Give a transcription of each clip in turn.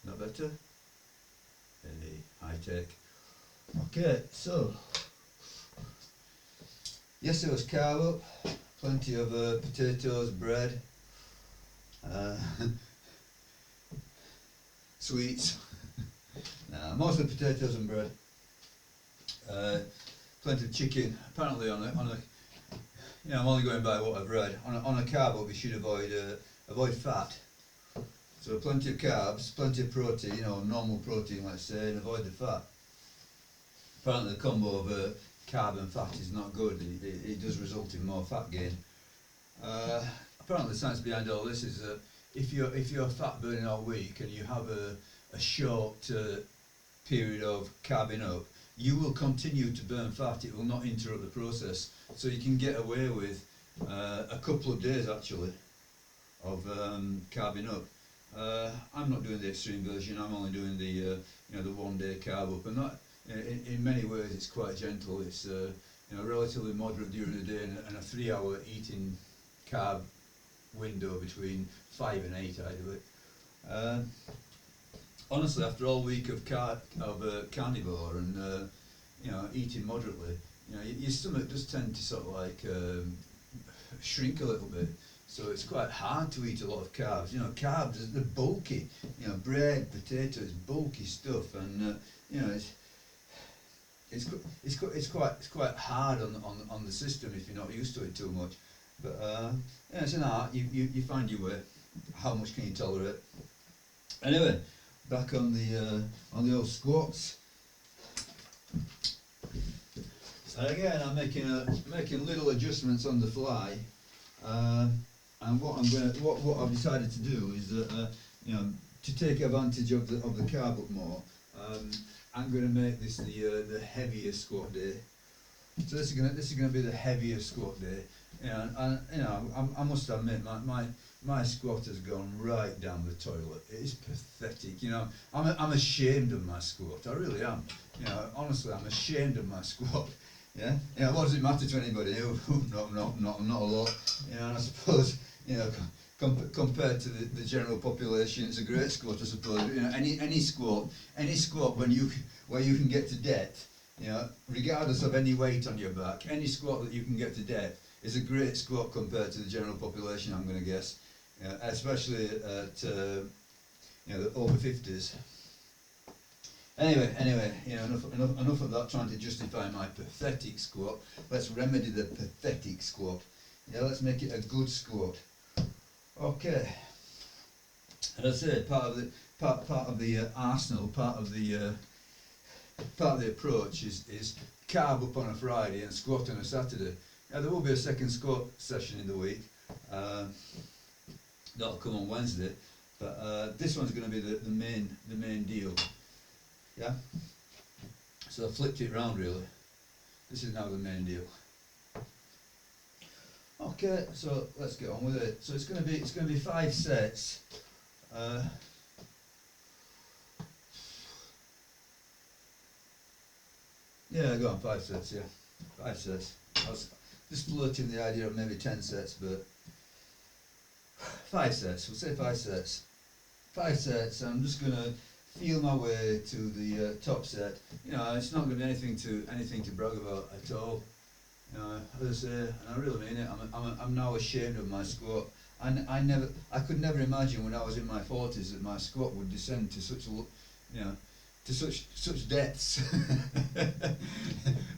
Not better? Hey, high tech. Okay, so yesterday was carb up, plenty of potatoes, bread, uh, sweets. Nah, mostly potatoes and bread. Plenty of chicken. Apparently, I'm only going by what I've read. On a carb up, you should avoid fat. So plenty of carbs, plenty of protein, normal protein, let's say, and avoid the fat. Apparently, the combo of carb and fat is not good. It does result in more fat gain. Apparently, the science behind all this is that if you're fat burning all week and you have a short period of carbing up, you will continue to burn fat. It will not interrupt the process. So you can get away with a couple of days actually of carbing up. I'm not doing the extreme version. I'm only doing the 1 day carb up, and that in many ways it's quite gentle. It's relatively moderate during the day, and a 3-hour eating carb window between 5 and 8. I do it. Honestly, after all week of carnivore and eating moderately, your stomach does tend to sort of like shrink a little bit. So it's quite hard to eat a lot of carbs. Carbs, they're bulky. Bread, potatoes, bulky stuff, and it's quite hard on the system if you're not used to it too much. But it's an art. You find your way. How much can you tolerate? Anyway, back on the old squats. And again, I'm making little adjustments on the fly. And what I've decided to do is that to take advantage of the carb up more, I'm going to make this the heaviest squat day. So this is gonna be the heaviest squat day. I must admit my squat has gone right down the toilet. It is pathetic. I'm ashamed of my squat. I really am. Honestly, I'm ashamed of my squat. Yeah. What does it matter to anybody? Not a lot. And I suppose compared to the general population, it's a great squat. I suppose. Any squat where you can get to depth. Regardless of any weight on your back, any squat that you can get to depth is a great squat compared to the general population, I'm going to guess, especially at the over 50s. Anyway, enough of that trying to justify my pathetic squat. Let's remedy the pathetic squat. Let's make it a good squat. Okay. As I say, part of the arsenal, part of the approach is carb up on a Friday and squat on a Saturday. Now there will be a second squat session in the week. That'll come on Wednesday, but this one's going to be the main deal. Yeah. So I flipped it round really. This is now the main deal. Okay, so let's get on with it. So it's going to be 5 sets. Yeah, go on, 5 sets, yeah. 5 sets. I was just floating the idea of maybe 10 sets, but 5 sets, we'll say 5 sets. 5 sets, I'm just going to feel my way to the top set. It's not going to be anything to brag about at all. As I say, and I really mean it, I'm now ashamed of my squat. I could never imagine when I was in my 40s that my squat would descend to such such depths.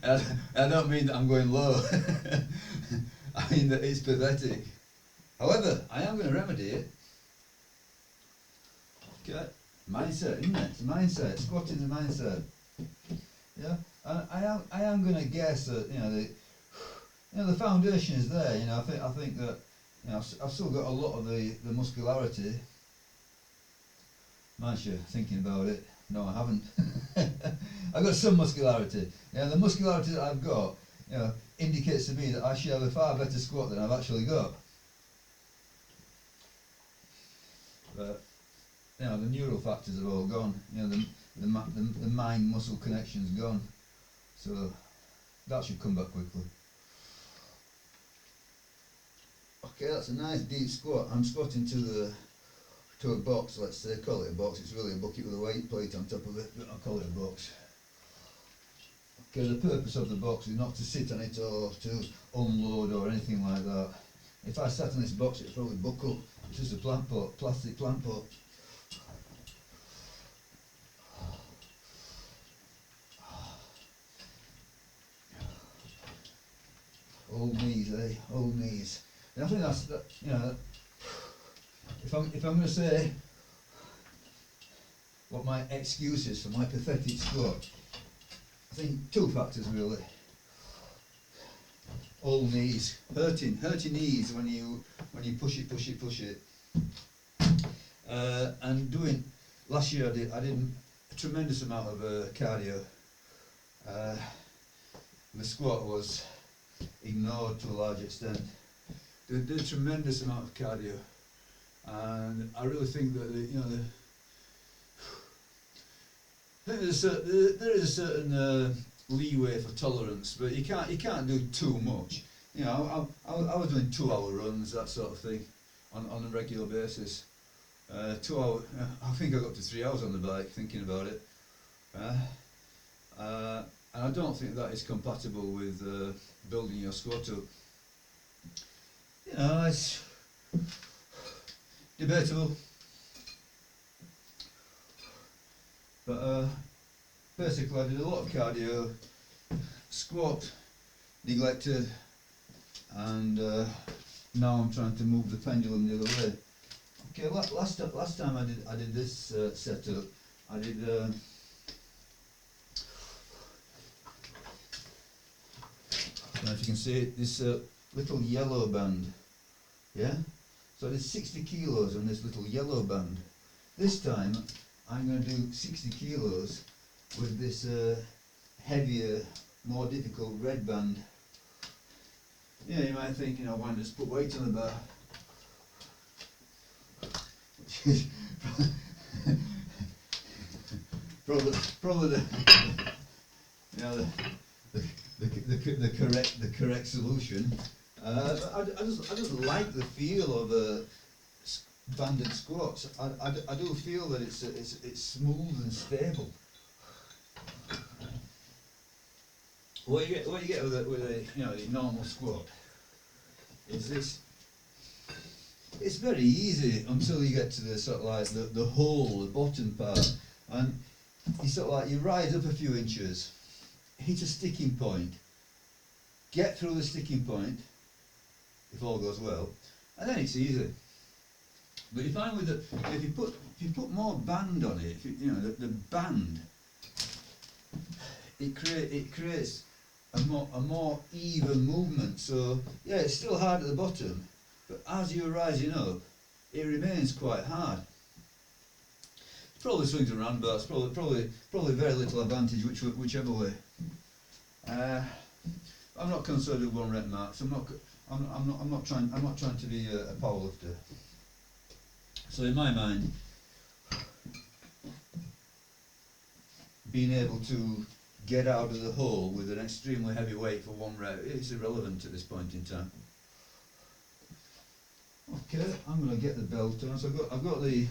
I don't mean that I'm going low. I mean that it's pathetic. However, I am going to remedy it. Okay, mindset, isn't it? It's a mindset. Squatting's a mindset. Yeah, I am going to guess that the foundation is there. I think that I've still got a lot of the muscularity. Mind you, thinking about it. No, I haven't. I've got some muscularity. The muscularity that I've got, indicates to me that I should have a far better squat than I've actually got. But the neural factors have all gone. The mind-muscle connection's gone. So that should come back quickly. Okay, that's a nice deep squat. I'm squatting to to a box, let's say, call it a box, it's really a bucket with a weight plate on top of it, but I'll call it a box. Okay, the purpose of the box is not to sit on it or to unload or anything like that. If I sat on this box, it'd probably buckle. It's just a plant pot, plastic plant pot. Old knees, eh? Old knees. And I think that's that. You know, if I'm going to say what my excuse is for my pathetic squat, I think two factors really. Old knees, hurting knees when you push it. And doing last year, I did a tremendous amount of cardio. The squat was ignored to a large extent. Did a tremendous amount of cardio, and I really think that there is a certain leeway for tolerance, but you can't do too much. You know, I was doing 2-hour runs, that sort of thing, on a regular basis. 2 hour, I think I got up to 3 hours on the bike thinking about it. And I don't think that is compatible with building your squat up. You know, it's debatable. But basically I did a lot of cardio, squat neglected, and now I'm trying to move the pendulum the other way. Okay, last time I did this setup, I did I don't know if you can see it, this little yellow band, yeah? So I did 60 kilos on this little yellow band. This time I'm going to do 60 kilos with this heavier, more difficult red band. Yeah, you might think, you know, why not just put weight on the bar? probably the, you know, the correct solution. I just like the feel of banded squats. I do feel that it's smooth and stable. What you get with a you know, a normal squat is this. It's very easy until you get to the sort of like the hole, the bottom part, and you sort of like you rise up a few inches, hit a sticking point, get through the sticking point, if all goes well, and then it's easy. But you find with if you put more band on it, you know the band, it creates a more even movement. So yeah, it's still hard at the bottom, but as you're rising up, it remains quite hard. Probably swings and roundabouts. Probably very little advantage whichever way. I'm not concerned with 1 rep max. I'm not trying to be a powerlifter. So in my mind, being able to get out of the hole with an extremely heavy weight for 1 rep is irrelevant at this point in time. Okay, I'm going to get the belt on. So I've got the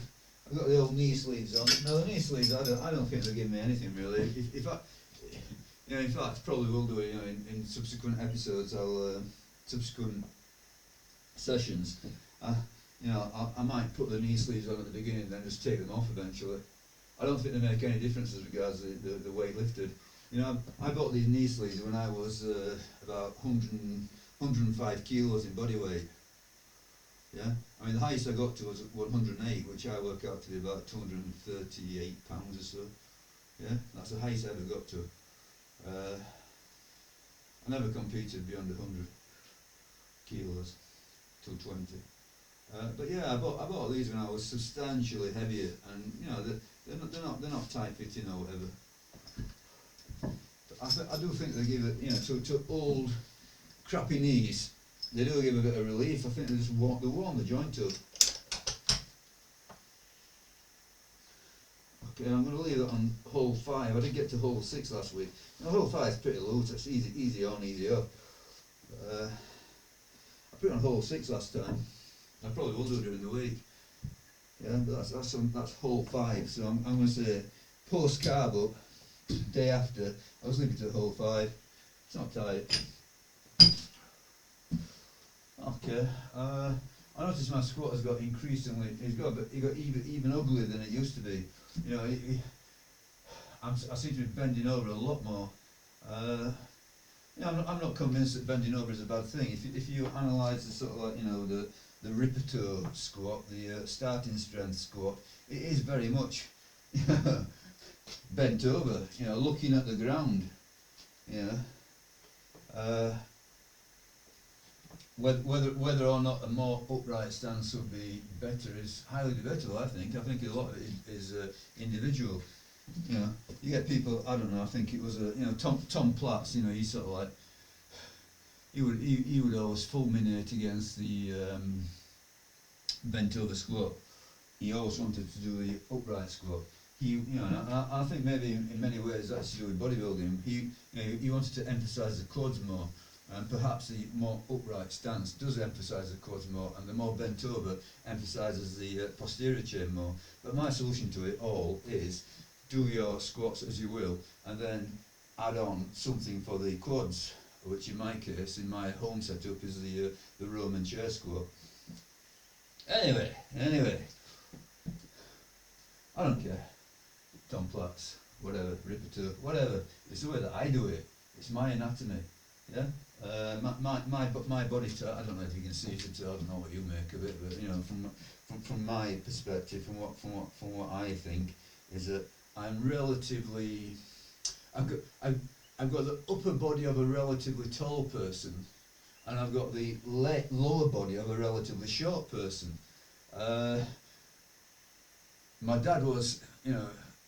old knee sleeves on. Now the knee sleeves, I don't think they'll give me anything really. If I, you know, in fact, probably will do it. You know, in subsequent episodes, subsequent sessions, you know, I might put the knee sleeves on at the beginning and then just take them off eventually. I don't think they make any difference as regards the weight lifted. You know, I bought these knee sleeves when I was about 105 kilos in body weight. Yeah, I mean the highest I got to was 108, which I work out to be about 238 pounds or so. Yeah, that's the highest I ever got to. I never competed beyond 100 kilos, 220. But yeah, I bought these when I was substantially heavier, and you know they're not tight fitting or whatever. But I do think they give it, you know, to old crappy knees. They do give a bit of relief. I think they just warm the joint up. Okay, I'm going to leave it on hole 5. I did get to hole 6 last week. Now, hole 5 is pretty loose. It's easy on, easy off. I put it on hole 6 last time. I probably will do it during the week. Yeah, but that's hole 5. So I'm going to say post carb up, day after. I was leaving to hole 5. It's not tight. Okay. I noticed my squat has got increasingly. It got even uglier than it used to be. You know, I seem to be bending over a lot more. You know, I'm not convinced that bending over is a bad thing. If you analyse the sort of like, you know, the Rippito squat, the starting strength squat, it is very much bent over. You know, looking at the ground. You know, whether or not a more upright stance would be better is highly debatable. I think a lot of it is individual. You know, you get people. I don't know. I think it was Tom Platz. You know, he sort of like he would always fulminate against the bent over squat. He always wanted to do the upright squat. And I think maybe in many ways that's to do with bodybuilding. He wanted to emphasise the quads more, and perhaps the more upright stance does emphasise the quads more, and the more bent over emphasises the posterior chain more. But my solution to it all is do your squats as you will, and then add on something for the quads, which in my case, in my home setup, is the Roman chair squat. Anyway, I don't care. Tom Platz, whatever, Rippito, whatever. It's the way that I do it. It's my anatomy. Yeah. My body type. I don't know if you can see it at all. I don't know what you make of it, but you know, from my perspective, from what I think, is that I'm relatively. I've got the upper body of a relatively tall person, and I've got the lower body of a relatively short person. My dad was,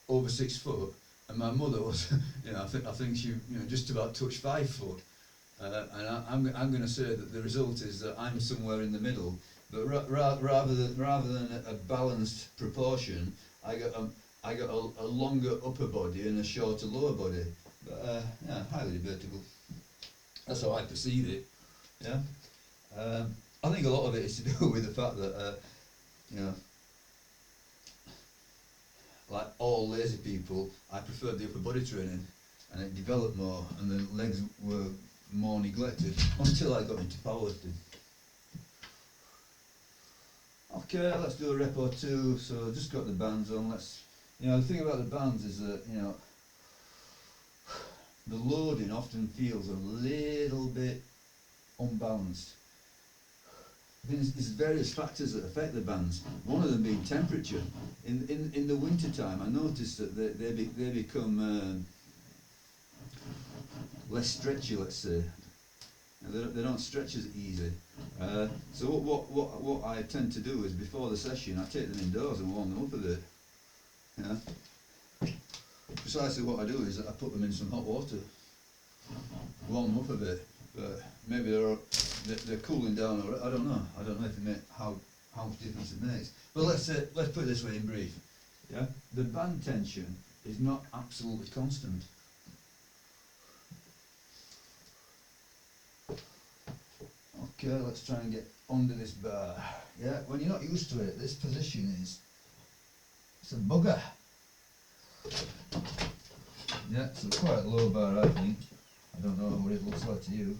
over 6 foot, and my mother was, I think she, just about touched 5 foot. And I'm going to say that the result is that I'm somewhere in the middle. But rather than a balanced proportion, I got a longer upper body and a shorter lower body. But highly debatable. That's how I perceive it. Yeah. I think a lot of it is to do with the fact that like all lazy people, I preferred the upper body training, and it developed more, and the legs were more neglected until I got into powerlifting. Okay, let's do a rep or two. So just got the bands on. The thing about the bands is that the loading often feels a little bit unbalanced. I think there's various factors that affect the bands. One of them being temperature. In the winter time, I noticed that they become less stretchy. Let's say they don't stretch as easy. So what I tend to do is before the session, I take them indoors and warm them up a bit. Precisely what I do is that I put them in some hot water, warm them up a bit. But maybe they're cooling down, or I don't know. I don't know if it how much difference it makes. But let's put it this way in brief. Yeah, the band tension is not absolutely constant. Okay, let's try and get under this bar. Yeah, when you're not used to it, this position it's a bugger. Yeah, it's a quite low bar, I think. I don't know what it looks like to you.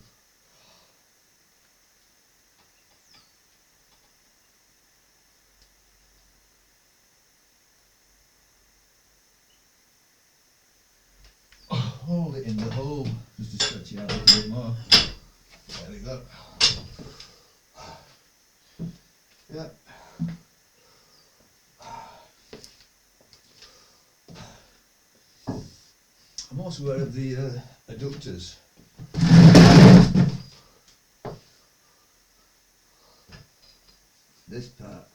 Hold it in the hole, just to stretch it out a little bit more. There we go. Yeah. I'm also aware of the adductors. This part.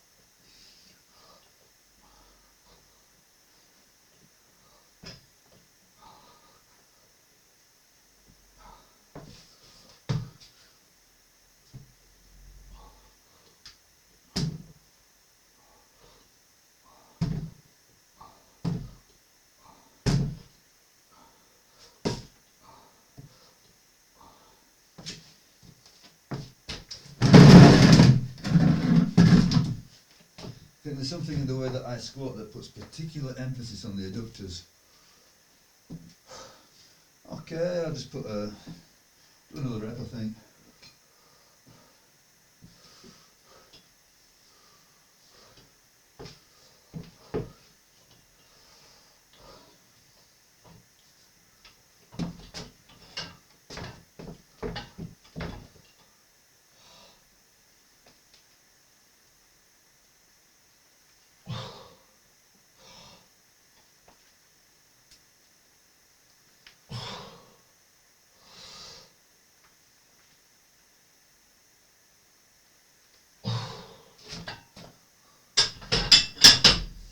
there's something in the way that I squat that puts particular emphasis on the adductors. Okay, I'll just put do another rep, I think.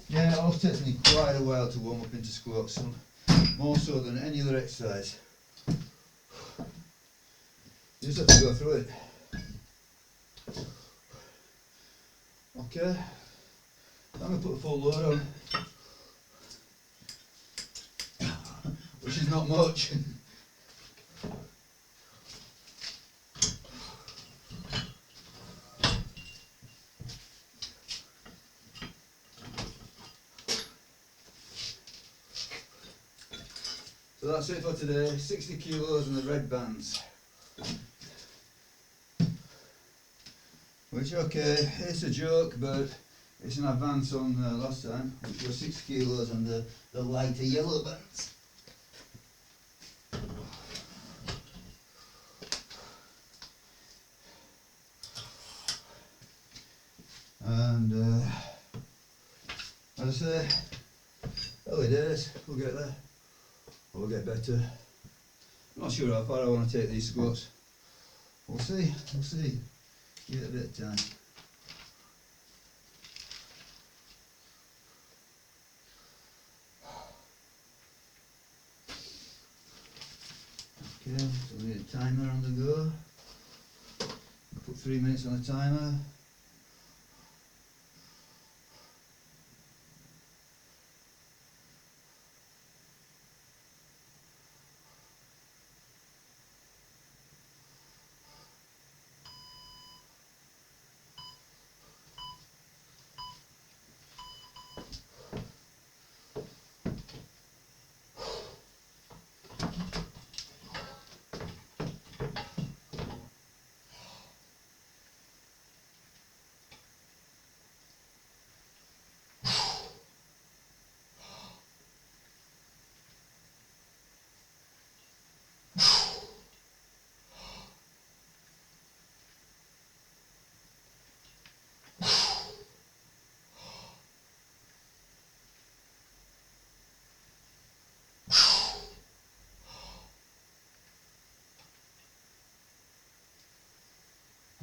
Yeah, it always takes me quite a while to warm up into squats, more so than any other exercise. You just have to go through it. Okay, I'm going to put a full load on, which is not much. So that's it for today, 60 kilos and the red bands. Which, okay, it's a joke, but it's an advance on last time, which was 6 kilos and the lighter yellow bands. And as I say, early days, we'll get there. We'll get better. I'm not sure how far I want to take these squats. We'll see, we'll see. Give it a bit of time. Okay, so we need a timer on the go. Put 3 minutes on the timer.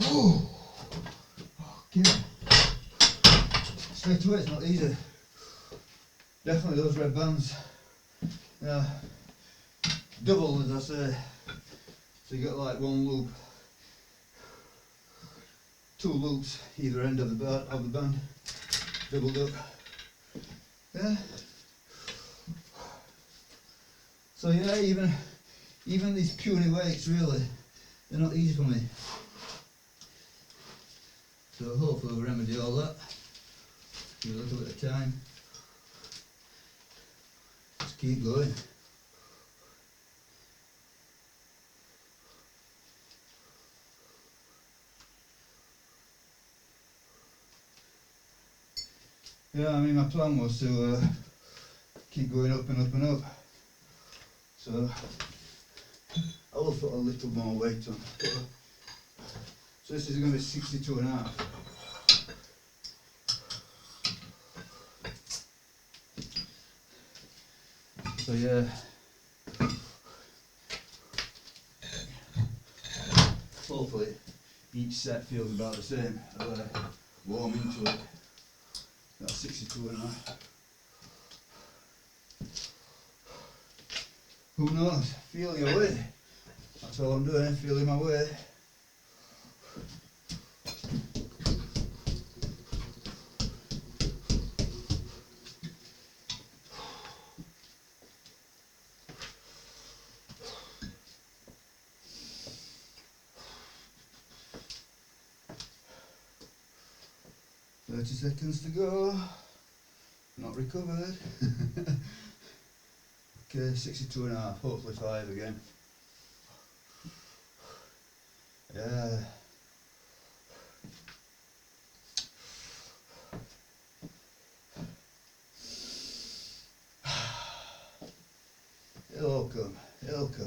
Oh, okay. Straight away, it's not easy. Definitely those red bands. Yeah, double as I say. So you got like one loop, 2 loops either end of the band, doubled up. Yeah. So yeah, even these puny weights really, they're not easy for me. So hopefully we'll remedy all that. Give it a little bit of time. Just keep going. Yeah, I mean my plan was to keep going up and up and up. So I will put a little more weight on. So this is going to be 62.5. So yeah, hopefully each set feels about the same as I warm into it. That's 62.5. Who knows? Feel your way. That's all I'm doing, feeling my way. 30 seconds to go. Not recovered. Okay, 62.5, hopefully 5 again. Yeah. It'll all come, it'll come.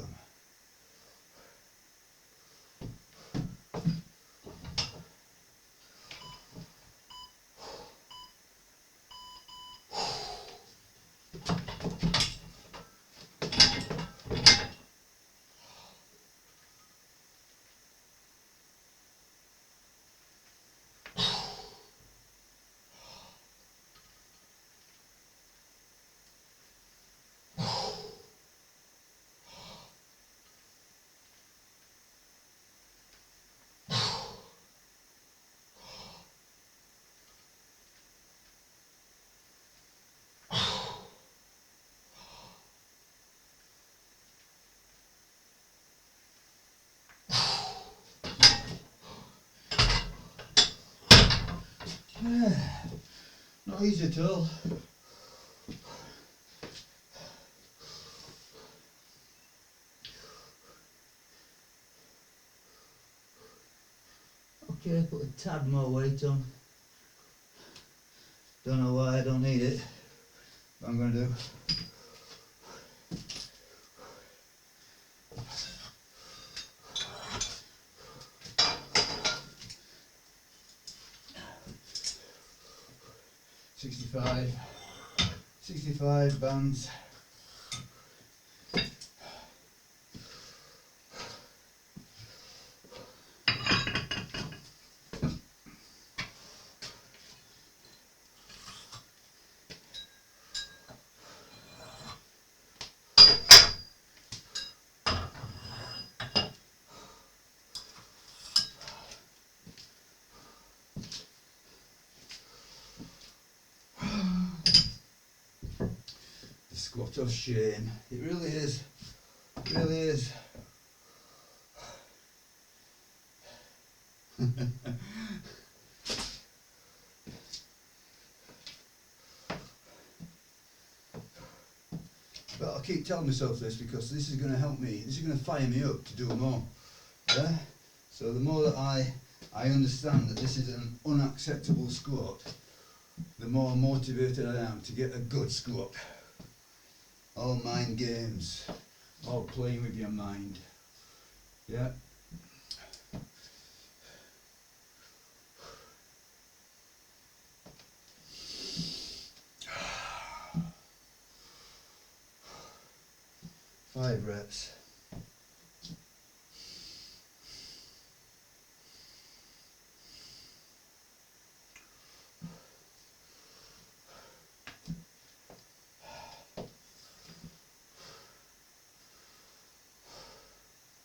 Not easy at all. Okay, put a tad more weight on. Don't know why, I don't need it. What I'm going to do. Sixty-five bands. The squat of shame. It really is. It really is. But I'll keep telling myself this because this is going to help me. This is going to fire me up to do more. Yeah. So the more that I understand that this is an unacceptable squat, the more motivated I am to get a good squat. All mind games, all playing with your mind. Yeah. Five reps.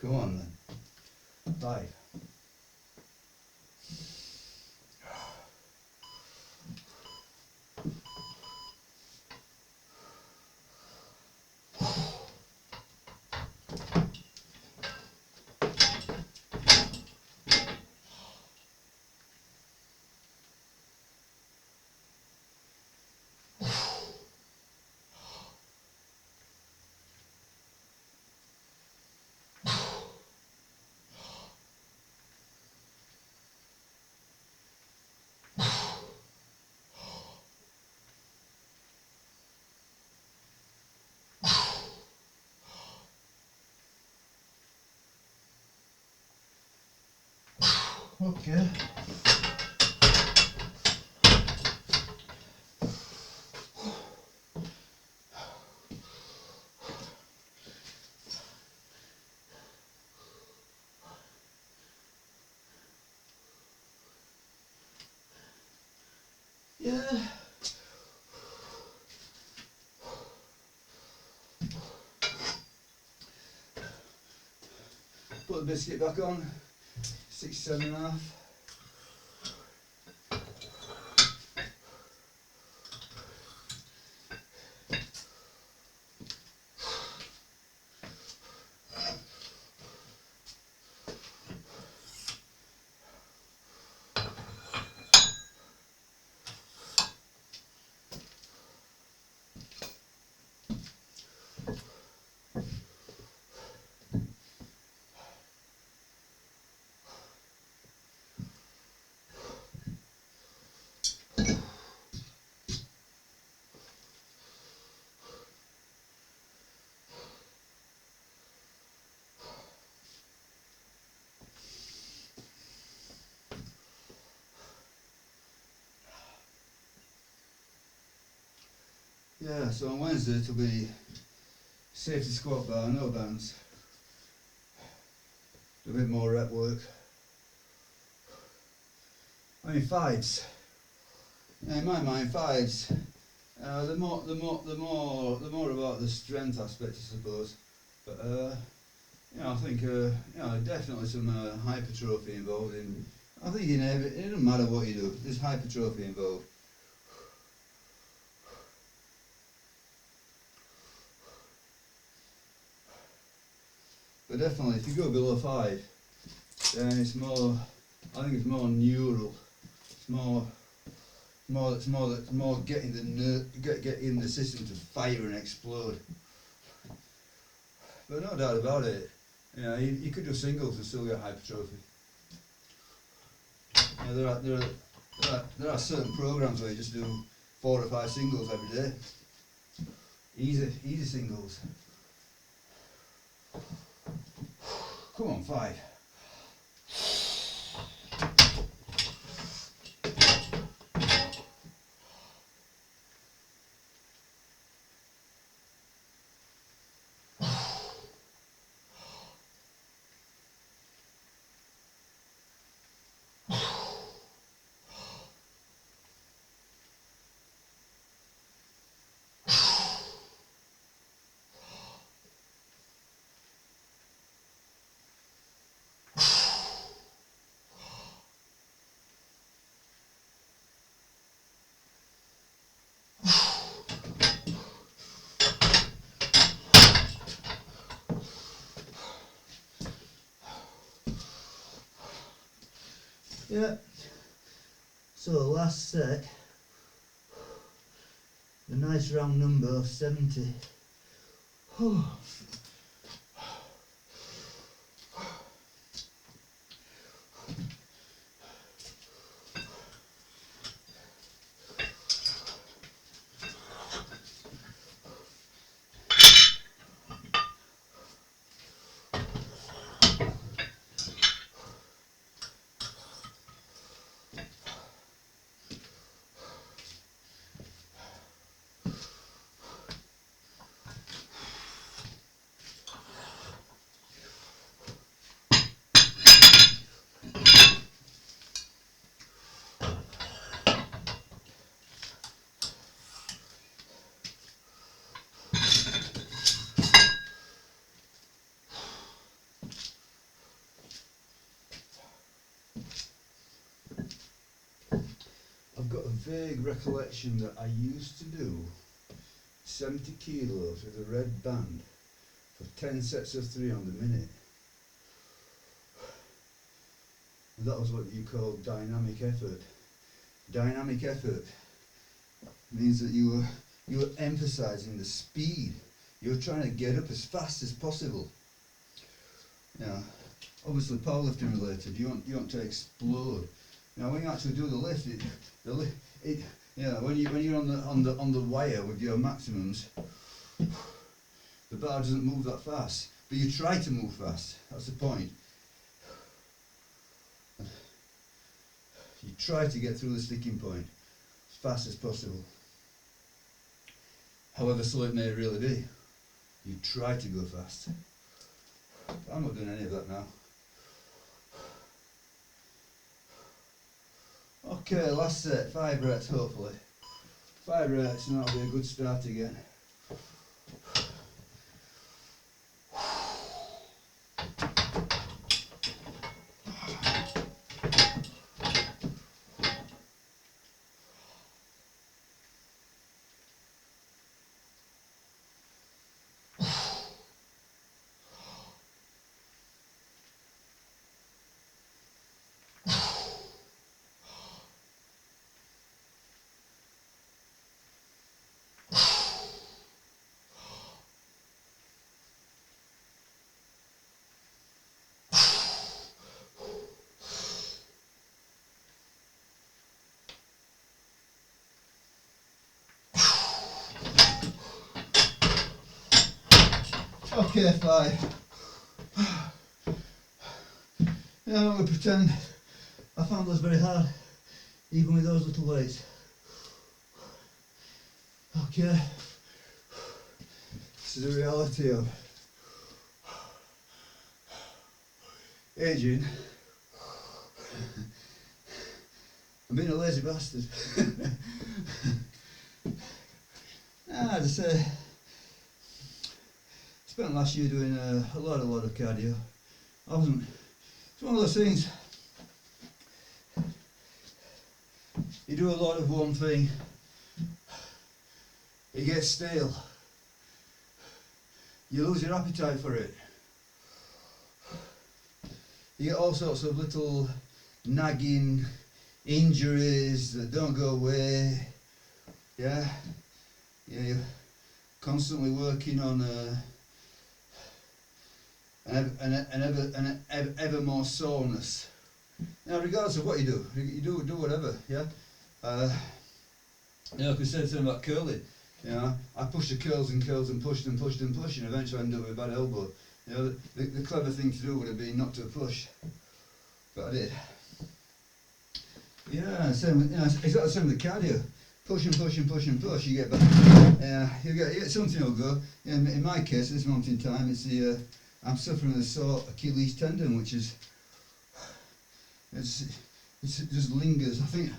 Come on then. 5. Okay. Yeah. Put the biscuit back on. 67.5. Yeah, so on Wednesday it'll be safety squat bar, no bands. A bit more rep work. I mean fives. Yeah, in my mind, fives. The more about the strength aspect, I suppose. But you know, I think you know, definitely some hypertrophy involved in. I think in every, it doesn't matter what you do. There's hypertrophy involved. But definitely, if you go below 5, then it's more. I think it's more neural. It's more getting getting the system to fire and explode. But no doubt about it, you know, you could do singles and still get hypertrophy. You know, there are certain programs where you just do 4 or 5 singles every day. Easy singles. Come on, 5. Yeah. So last set, the nice round number of 70. I've got a vague recollection that I used to do 70 kilos with a red band for 10 sets of 3 on the minute. And that was what you call dynamic effort. Dynamic effort means that you were emphasizing the speed. You were trying to get up as fast as possible. Yeah, obviously powerlifting related. You want to explode. Now, when you actually do the lift, when you're on the wire with your maximums, the bar doesn't move that fast. But you try to move fast. That's the point. You try to get through the sticking point as fast as possible. However slow it may really be, you try to go fast. But I'm not doing any of that now. Okay, last set, 5 reps hopefully. 5 reps and that'll be a good start again. Okay, 5. Yeah, I'm not going to pretend I found those very hard, even with those little weights. Okay. This is the reality of aging. I'm being a lazy bastard. As I say, spent last year doing a lot of cardio. It's one of those things, you do a lot of one thing, it gets stale, you lose your appetite for it, you get all sorts of little nagging injuries that don't go away. Yeah, you're constantly working on an ever more soreness. Now, regardless of what you do whatever. Yeah, I could say something about curling. You know, I pushed the curls and pushed and eventually I ended up with a bad elbow. You know, the clever thing to do would have been not to push, but I did. Yeah, same. You know, exactly the same with the cardio. Push, you get back. You get something will go. In my case, at this moment in time, it's the I'm suffering with a sore Achilles tendon, which is it just lingers. I think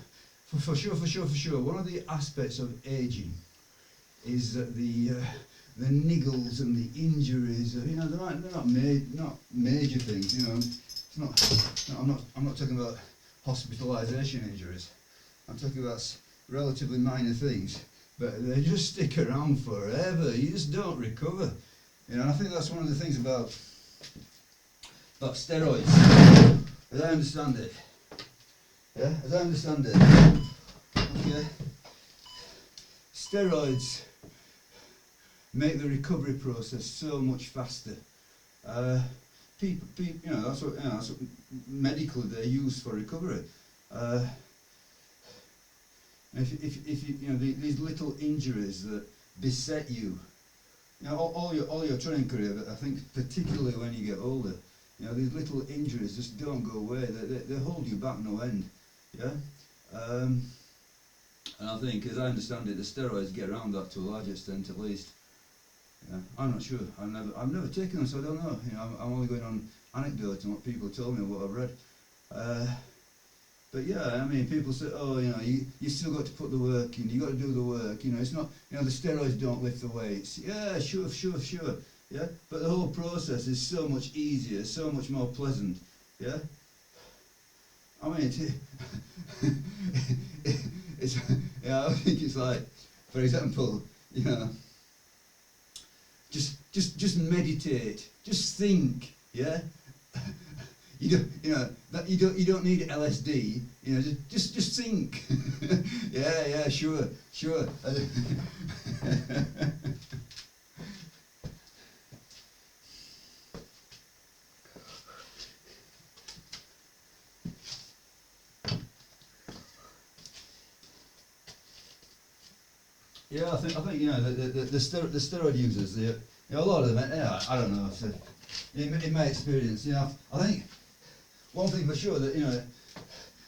for sure. One of the aspects of aging is that the niggles and the injuries. You know, they're not major things. You know, it's not. I'm not talking about hospitalisation injuries. I'm talking about relatively minor things, but they just stick around forever. You just don't recover. You know, and I think that's one of the things about steroids, as I understand it. Yeah, as I understand it. Okay. Steroids make the recovery process so much faster. People, you know, that's what medically they're used for recovery. If you know these little injuries that beset you, you know, all your training career, but I think particularly when you get older, you know, these little injuries just don't go away. They hold you back no end. Yeah, and I think, as I understand it, the steroids get around that to a large extent, at least. Yeah, I'm not sure. I've never taken them, so I don't know. You know, I'm only going on anecdotes and what people told me and what I've read. But yeah, I mean, people say, oh, you know, you still got to put the work in, you got to do the work, you know, it's not, you know, the steroids don't lift the weights. Yeah, sure, yeah, but the whole process is so much easier, so much more pleasant, yeah. I mean, it's yeah, I think it's like, for example, you know, just meditate, just think, yeah. You don't need LSD. You know, just think. yeah, sure. Yeah, I think you know the steroid users. You know, a lot of them. Yeah, I don't know. So, in my experience, you know, I think. One thing for sure, that you know,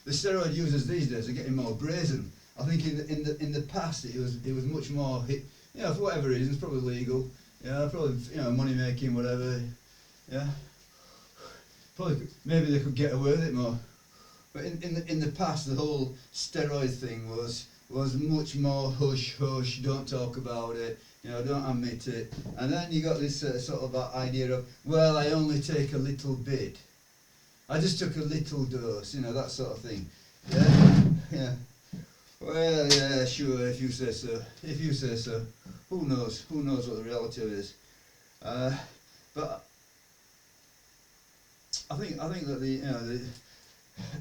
the steroid users these days are getting more brazen. I think in the past it was much more, you know, for whatever reasons, probably legal, yeah, probably, you know, money making, whatever, yeah. Probably maybe they could get away with it more. But in the past, the whole steroid thing was much more hush, don't talk about it, you know, don't admit it. And then you got this sort of idea of, well, I only take a little bit. I just took a little dose, you know, that sort of thing. Yeah. Well, yeah, sure, if you say so. Who knows what the reality of it is. But I think that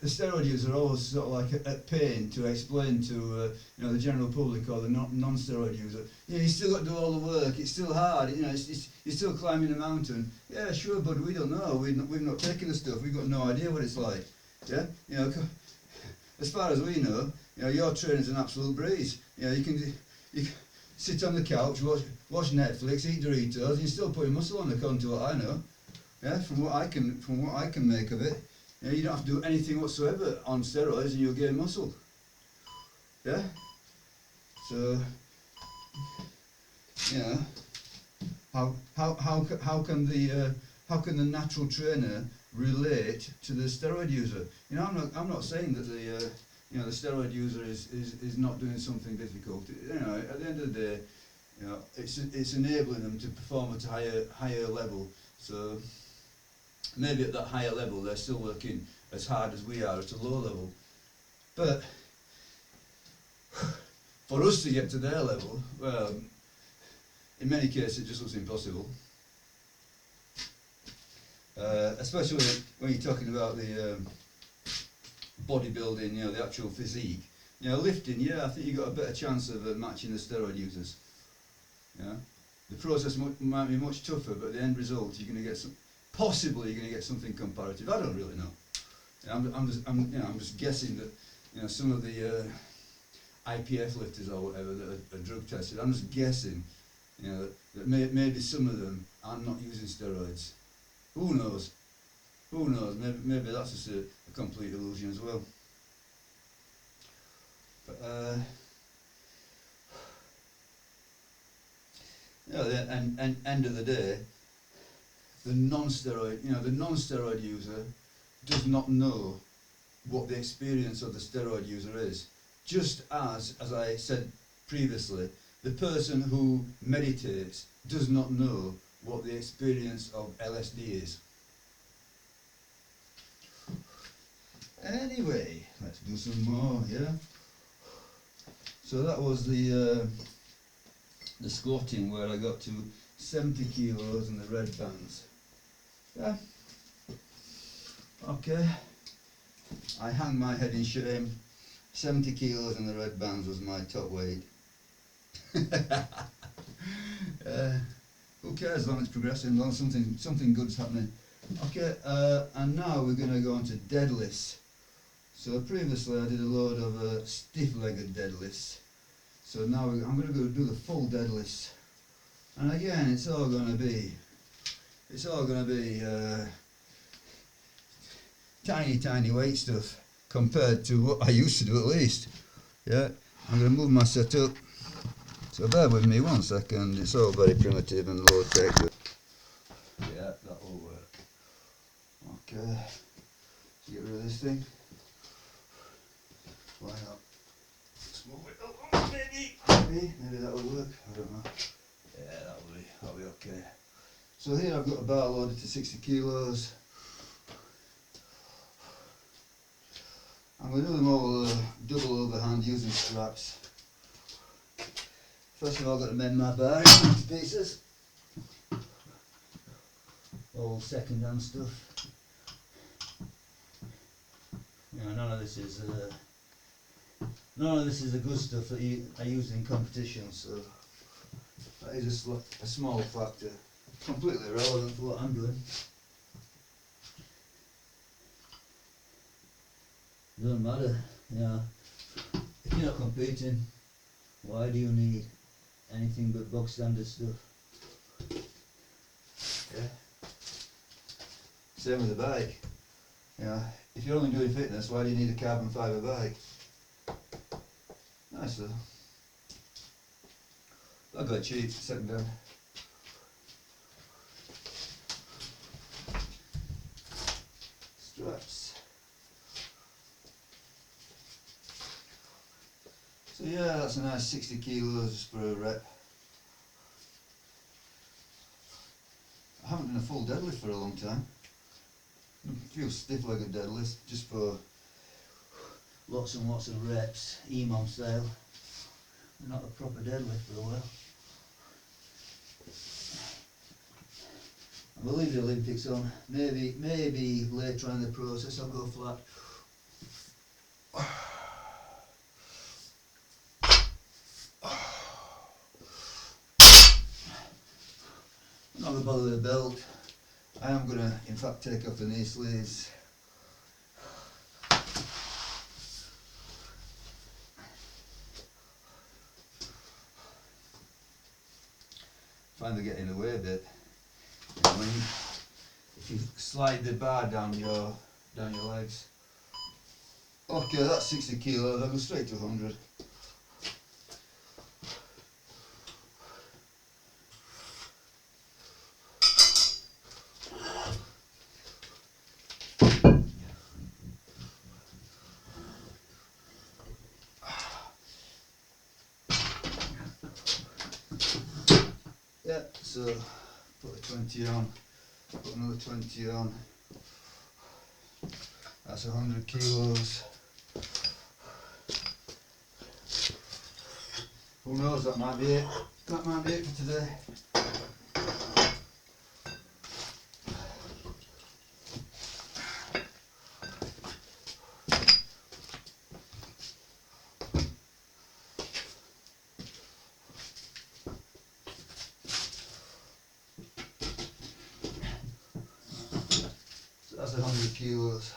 the steroid users are always sort of like at pain to explain to you know, the general public or the non-steroid user. Yeah, you still got to do all the work. It's still hard. You know, you're still climbing a mountain. Yeah, sure, but we don't know. We've not taken the stuff. We've got no idea what it's like. Yeah, you know, as far as we know, you know, your training's an absolute breeze. You know, you can sit on the couch, watch Netflix, eat Doritos, and you're still putting muscle on, according to what I know. Yeah, from what I can make of it. You know, you don't have to do anything whatsoever on steroids and you'll gain muscle. Yeah? So, you know, How can the natural trainer relate to the steroid user? You know, I'm not saying that the steroid user is not doing something difficult. You know, at the end of the day, you know, it's enabling them to perform at a higher level. So maybe at that higher level they're still working as hard as we are at a low level. But for us to get to their level, well, in many cases it just looks impossible. Especially when you're talking about the bodybuilding, you know, the actual physique. You know, lifting, yeah, I think you've got a better chance of matching the steroid users. You know, the process might be much tougher, but the end result you're going to get possibly you're going to get something comparative. I don't really know. I'm just guessing that, you know, some of the IPF lifters or whatever that are drug tested, I'm just guessing, you know, that maybe some of them are not using steroids. Who knows? Who knows? Maybe that's just a complete illusion as well. But you know, the end of the day, the non-steroid user does not know what the experience of the steroid user is. Just as I said previously, the person who meditates does not know what the experience of LSD is. Anyway, let's do some more, yeah? So that was the squatting where I got to 70 kilos and the red bands. Yeah. Okay. I hang my head in shame. 70 kilos and the red bands was my top weight. Who cares as long as it's progressing, as long as something good's happening. Okay, and now we're going to go on to deadlifts. So previously I did a load of stiff-legged deadlifts. So now I'm going to go do the full deadlifts. And again, it's all going to be tiny weight stuff compared to what I used to do at least. Yeah, I'm going to move my setup. So bear with me 1 second, it's all very primitive and low tech. Yeah, that will work. Okay, let's get rid of this thing. Why not? Let's move it along, maybe that will work, I don't know. Yeah, that'll be okay. So here I've got a bar loaded to 60 kilos. I'm going to do them all double overhand using straps. First of all, I've got to mend my bar into pieces. All second hand stuff. You know, none of this is the good stuff that I use in competition, so that is a small factor. Completely irrelevant for what I'm doing. Doesn't matter, you know. If you're not competing, why do you need anything but bog standard stuff? Yeah. Same with the bike. You know, if you're only doing fitness, why do you need a carbon fibre bike? Nice though. I got cheap, second down. Straps. So yeah, that's a nice 60 kilos for a rep. I haven't done a full deadlift for a long time. A few stiff-legged deadlifts just for lots and lots of reps, EMOM style. Not a proper deadlift for a while. I believe the Olympics on. Maybe later on in the process I'll go flat. I'm not going to bother with the belt. I am going to, in fact, take off the knee sleeves. Find they get in the way a bit. If you slide the bar down your legs. Okay, that's 60 kilos. I'll go straight to 100. Yeah, so put a 20 on, put another 20 on. That's 100 kilos. Who knows, that might be it. That might be it for today. So that's 100 kilos.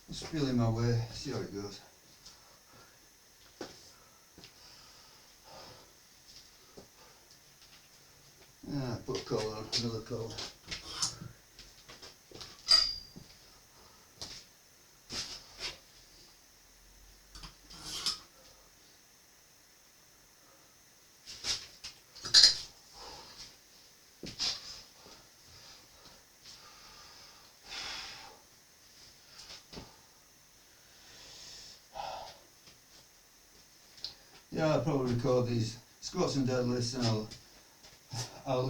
Just feeling my way, see how it goes. Yeah, put a collar on, another collar. Yeah, I'll probably record these squats and deadlifts, and I'll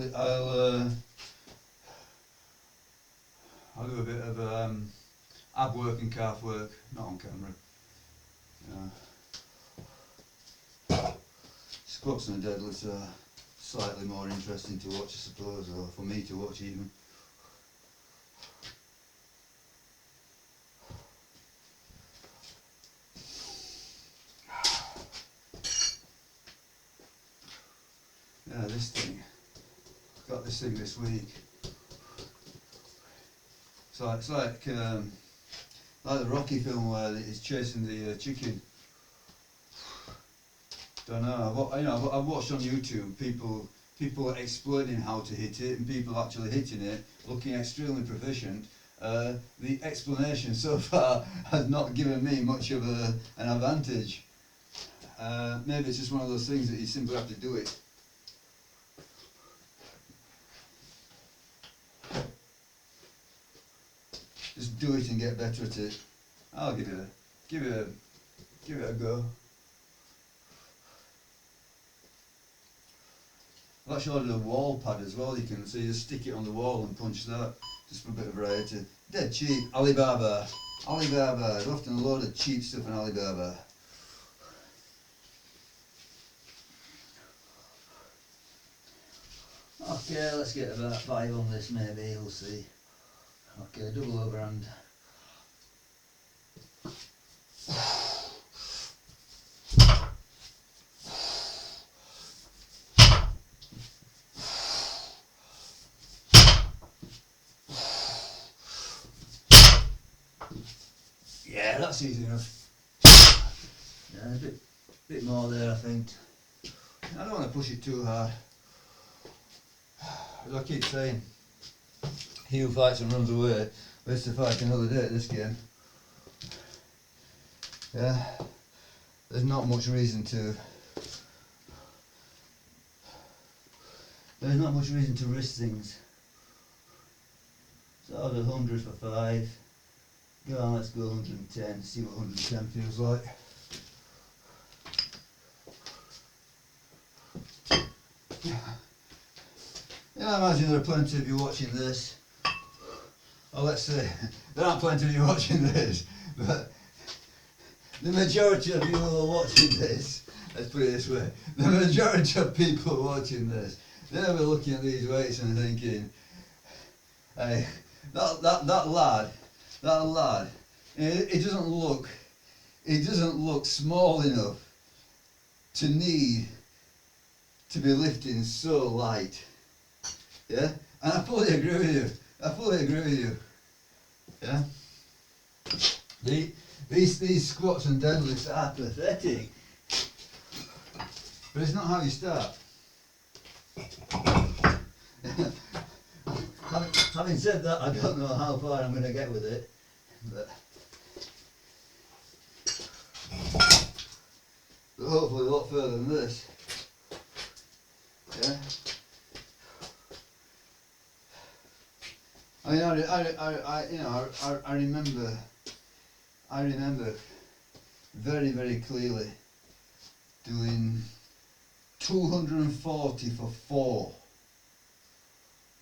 do a bit of ab work and calf work, not on camera. Squats and deadlifts are slightly more interesting to watch, I suppose, or for me to watch even. Yeah, this thing, got this thing this week. So it's like the Rocky film where he's chasing the chicken. Don't know. I've watched on YouTube people explaining how to hit it and people actually hitting it, looking extremely proficient. The explanation so far has not given me much of an advantage. Maybe it's just one of those things that you simply have to do it. Just do it and get better at it. I'll give it a go. I've actually ordered a wall pad as well. You can see, just stick it on the wall and punch that, just for a bit of variety. Dead cheap. Alibaba. There's often a load of cheap stuff on Alibaba. Okay, let's get about 5 on this maybe, we'll see. Okay, double overhand. Yeah, that's easy enough. Yeah, a bit more there, I think. I don't want to push it too hard. As I keep saying, he who fights and runs away lives to fight another day at this game. Yeah, there's not much reason to. There's not much reason to risk things. So I'll do 100 for 5. Go on, let's go 110, see what 110 feels like. Yeah, I imagine there are plenty of you watching this. Or let's say, there aren't plenty of you watching this, but the majority of you who are watching this, let's put it this way, the majority of people watching this, they'll be looking at these weights and thinking, hey, that lad, it doesn't look small enough to need to be lifting so light. Yeah? And I fully agree with you. Yeah? These squats and deadlifts are pathetic. But it's not how you start. Having said that, I don't know how far I'm going to get with it, but hopefully a lot further than this. Yeah. I mean, I remember very, very clearly doing 240 for 4.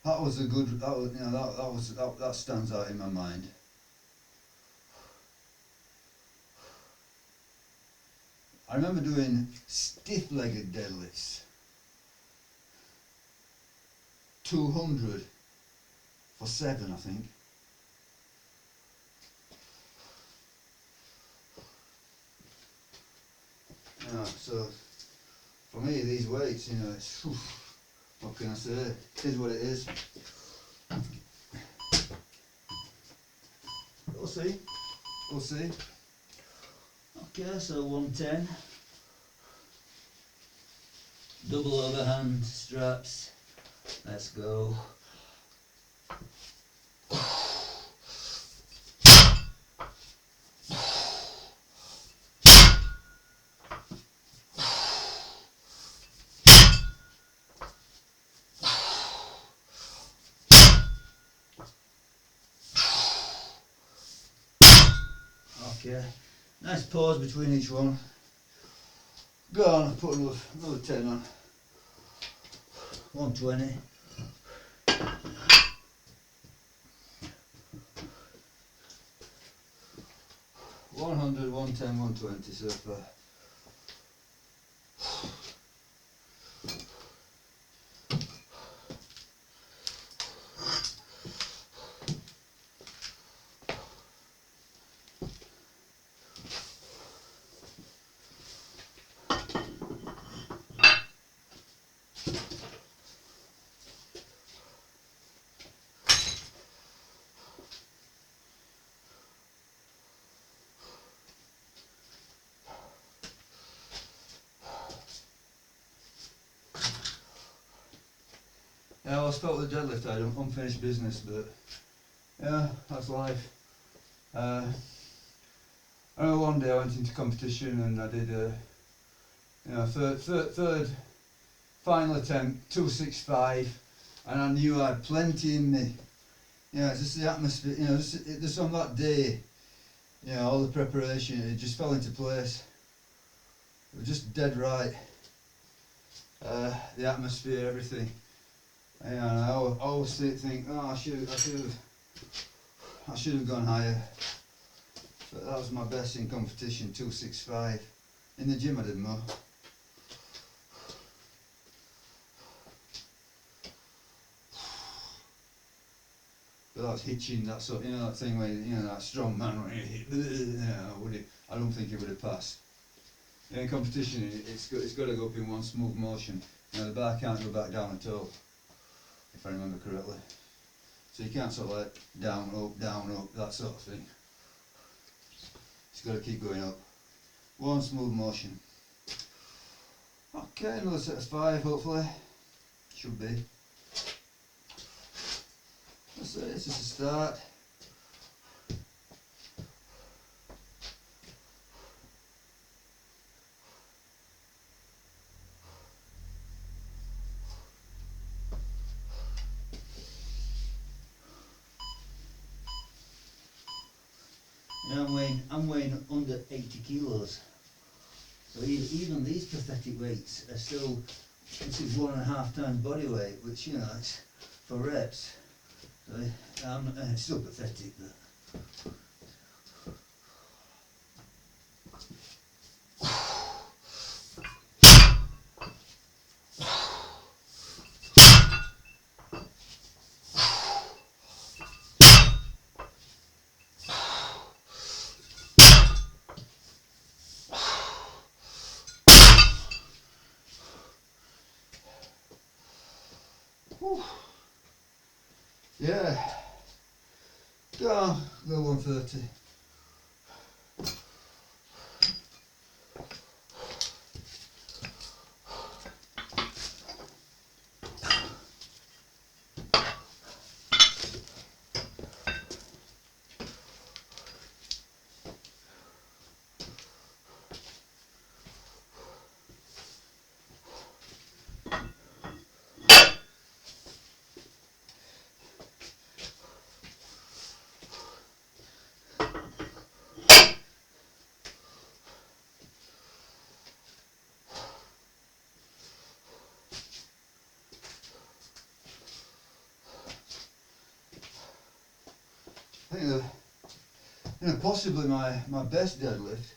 That was a good. That was, that stands out in my mind. I remember doing stiff-legged deadlifts. 200 for 7, I think. So for me, these weights, it's, what can I say? It is what it is. We'll see. We'll see. Okay, so 110. Double overhand straps. Let's go. Okay, nice pause between each one. Go on, put another 10 on. 120. One 110, 120 so far. Yeah, I always felt with the deadlift I had unfinished business, but yeah, that's life. I remember one day I went into competition and I did third final attempt, 265, and I knew I had plenty in me. It's just the atmosphere, just on that day, all the preparation, it just fell into place. It was just dead right. The atmosphere, everything. And I always think, oh, I should have gone higher. But that was my best in competition, 265. In the gym I did more. But that was hitching, that sort, that thing where that strong man when he hit, I don't think it would have passed. In competition, it's got to go up in one smooth motion. The bar can't go back down at all, if I remember correctly. So you can't sort of like down, up, that sort of thing. It's got to keep going up. One smooth motion. Okay, another set of 5 hopefully. Should be. That's it, it's just a start. I'm weighing under 80 kilos. So even these pathetic weights are still, this is 1.5 times body weight, which it's for reps. So it's still pathetic, but. Whew. Yeah. Go 130. think possibly my best deadlift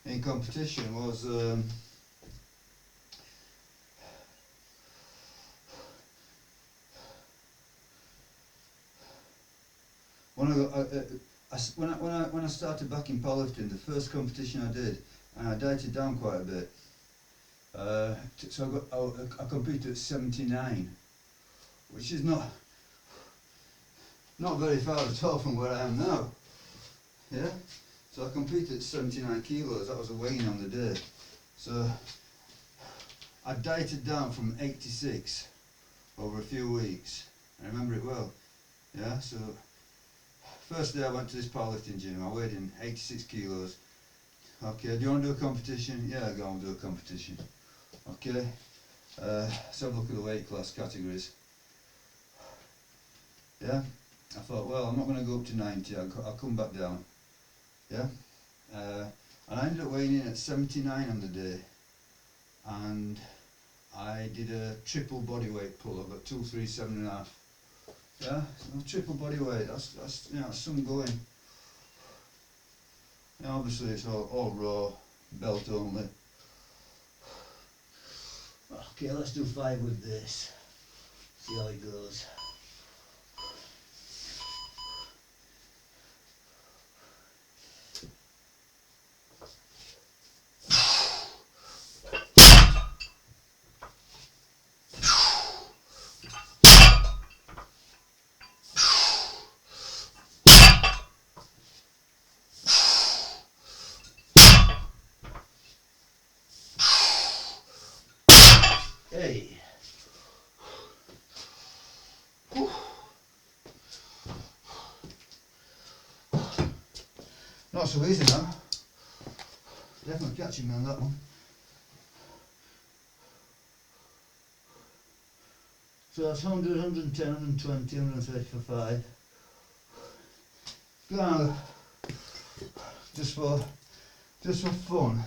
in competition was when I started back in powerlifting, the first competition I did, and I dieted down quite a bit. So I competed at 79, which is not very far at all from where I am now. Yeah. So I competed at 79 kilos. That was a weigh-in on the day. So I dieted down from 86 over a few weeks. I remember it well. Yeah. So first day I went to this powerlifting gym. I weighed in 86 kilos. Okay. Do you want to do a competition? Yeah, go and do a competition. Okay. Let's have a look at the weight class categories. Yeah. I thought, well, I'm not going to go up to 90. I'll come back down. Yeah, and I ended up weighing in at 79 on the day, and I did a triple body weight pull up at 237.5. Yeah, so triple body weight. That's that's some going. Yeah, obviously it's all raw, belt only. Okay, let's do 5 with this. See how it goes. Hey. Whew. Not so easy now. Definitely catching me on that one. So that's 100, 110, 120, 130 for 5. Go on, just for fun.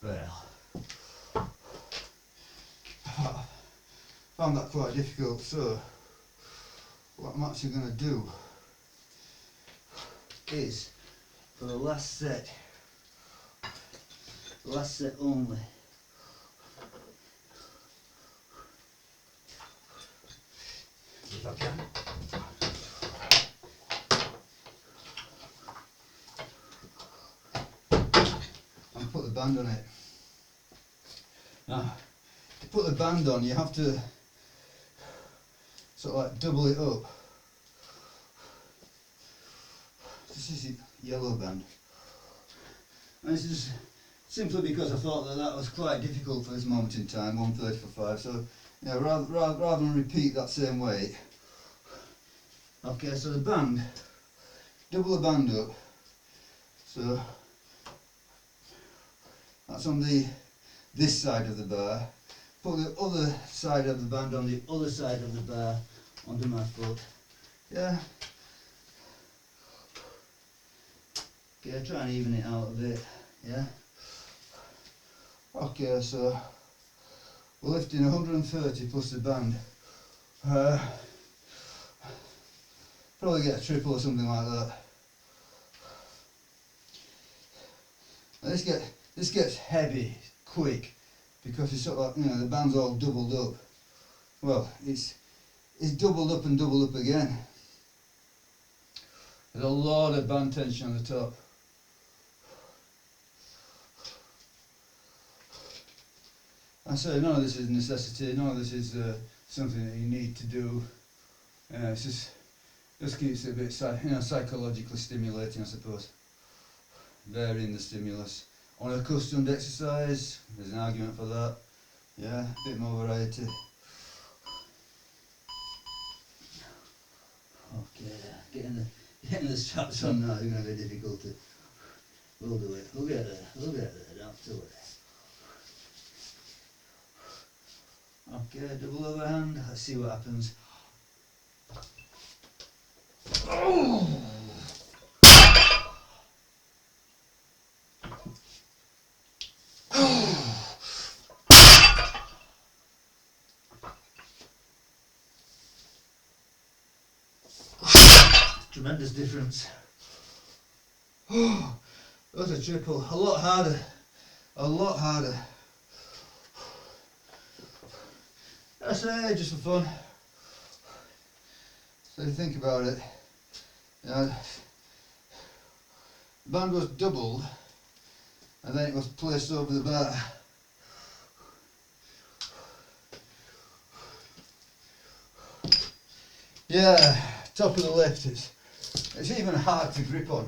Well, I found that quite difficult, so what I'm actually going to do is, for the last set only, if I can. And put the band on it. Now, to put the band on, you have to sort of like double it up. This is the yellow band. And this is simply because I thought that was quite difficult for this moment in time, 130 for 5. So, you know, rather than repeat that same weight. Okay, so the band, double the band up. So that's on this side of the bar. Put the other side of the band on the other side of the bar onto my foot. Yeah. Okay, try and even it out a bit. Yeah. Okay, so we're lifting 130 plus the band. Probably get a triple or something like that. Now this gets heavy quick because it's sort of like, you know, the band's all doubled up. Well, it's doubled up and doubled up again. There's a lot of band tension on the top. I say none of this is a necessity, none of this is something that you need to do. It's just keeps it a bit psychologically stimulating, I suppose. Varying the stimulus. Unaccustomed exercise, there's an argument for that. Yeah, a bit more variety. Okay, getting the straps on now is going to be difficult. We'll do it. We'll get there. Don't worry. Okay, double overhand. Let's see what happens. Oh! tremendous difference. Oh, that's a triple, a lot harder, a lot harder. I say just for fun. So you think about it, you know, the band was doubled and then it was placed over the bar. Yeah, top of the lift, it's even hard to grip on.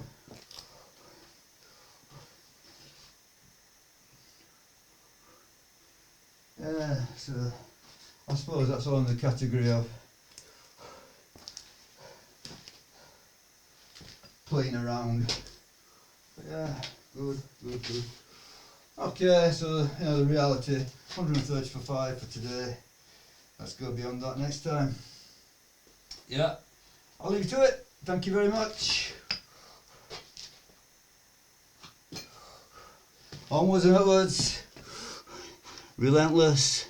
Yeah, so I suppose that's all in the category of playing around. But yeah, good. Okay, so you know the reality, 130 for 5 for today. Let's go beyond that next time. Yeah, I'll leave you to it. Thank you very much. Onwards and upwards. Relentless.